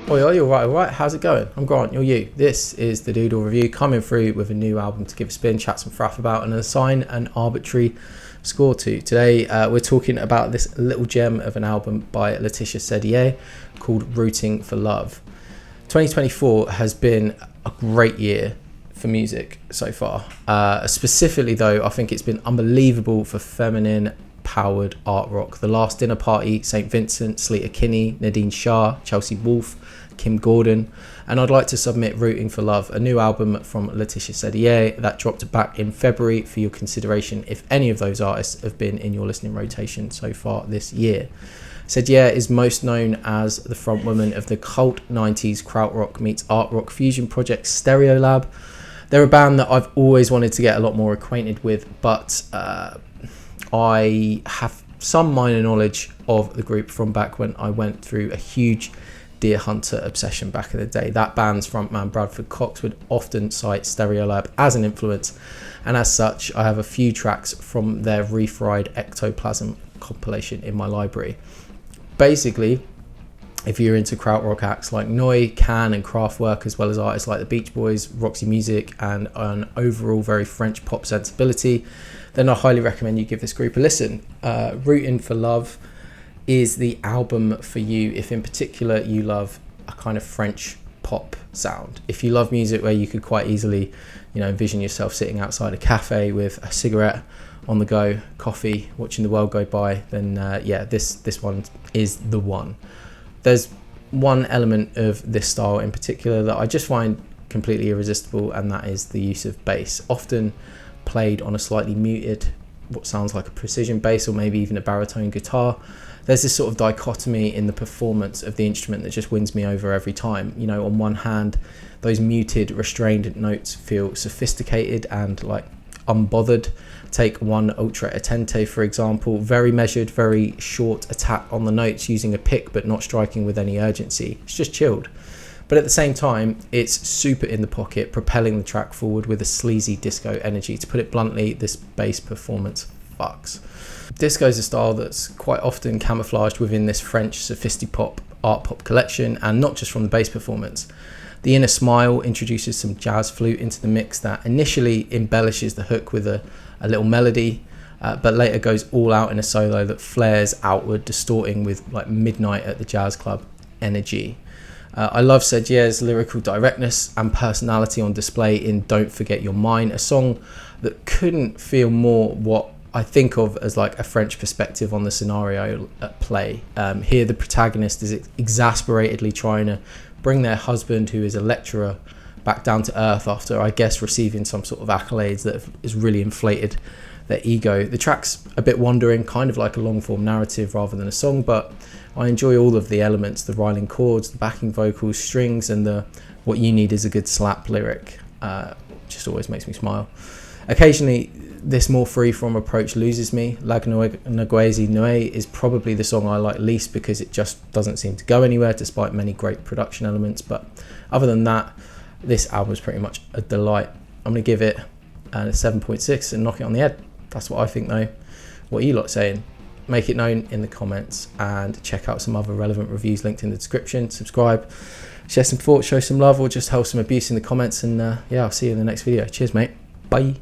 Oh, you're right, all right. How's it going? I'm Grant, you're you. This is the Doodle Review, coming through with a new album to give a spin, chat some fraff about, and assign an arbitrary score to. Today, we're talking about this little gem of an album by Laetitia Sadier called Rooting for Love. 2024 has been a great year for music so far. Specifically, though, I think it's been unbelievable for feminine powered art rock. The Last Dinner Party, St. Vincent, Sleater Kinney, Nadine Shah, Chelsea Wolfe, Kim Gordon, and I'd like to submit Rooting for Love, a new album from Laetitia Sadier that dropped back in February for your consideration if any of those artists have been in your listening rotation so far this year. Sadier is most known as the frontwoman of the cult 90s krautrock meets art rock fusion project STEREOLAB. They're a band that I've always wanted to get a lot more acquainted with, but I have some minor knowledge of the group from back when I went through a huge Deer Hunter obsession back in the day. That band's frontman Bradford Cox would often cite STEREOLAB as an influence, and as such I have a few tracks from their Refried Ectoplasm compilation in my library. Basically, if you're into krautrock acts like Neu, Can and Kraftwerk, as well as artists like the Beach Boys, Roxy Music, and an overall very French pop sensibility, then I highly recommend you give this group a listen. Rooting for Love is the album for you if in particular you love a kind of French pop sound. If you love music where you could quite easily, envision yourself sitting outside a cafe with a cigarette on the go, coffee, watching the world go by, then this one is the one. There's one element of this style in particular that I just find completely irresistible, and that is the use of bass, often played on a slightly muted, what sounds like a precision bass or maybe even a baritone guitar. There's this sort of dichotomy in the performance of the instrument that just wins me over every time. On one hand, those muted, restrained notes feel sophisticated and like unbothered. Take one Ultra Attente, for example, very measured, very short attack on the notes using a pick but not striking with any urgency. It's just chilled. But at the same time, it's super in the pocket, propelling the track forward with a sleazy disco energy. To put it bluntly, this bass performance fucks. Disco is a style that's quite often camouflaged within this French sophisti-pop art pop collection, and not just from the bass performance. The Inner Smile introduces some jazz flute into the mix that initially embellishes the hook with a little melody, but later goes all out in a solo that flares outward, distorting with like Midnight at the Jazz Club energy. I love Sadier's lyrical directness and personality on display in Don't Forget Your Mine, a song that couldn't feel more what I think of as like a French perspective on the scenario at play. Here the protagonist is exasperatedly trying to bring their husband, who is a lecturer, back down to earth after, I guess, receiving some sort of accolades that has really inflated their ego. The track's a bit wandering, kind of like a long form narrative rather than a song, but I enjoy all of the elements, the riling chords, the backing vocals, strings, and the what you need is a good slap lyric. Just always makes me smile. Occasionally this more free-form approach loses me. La Noguesi Noe is probably the song I like least because it just doesn't seem to go anywhere despite many great production elements, but other than that, this album is pretty much a delight. I'm going to give it a 7.6 and knock it on the head. That's what I think though. What are you lot saying? Make it known in the comments, and check out some other relevant reviews linked in the description. Subscribe, share some thoughts, show some love, or just hold some abuse in the comments, and I'll see you in the next video. Cheers mate, bye.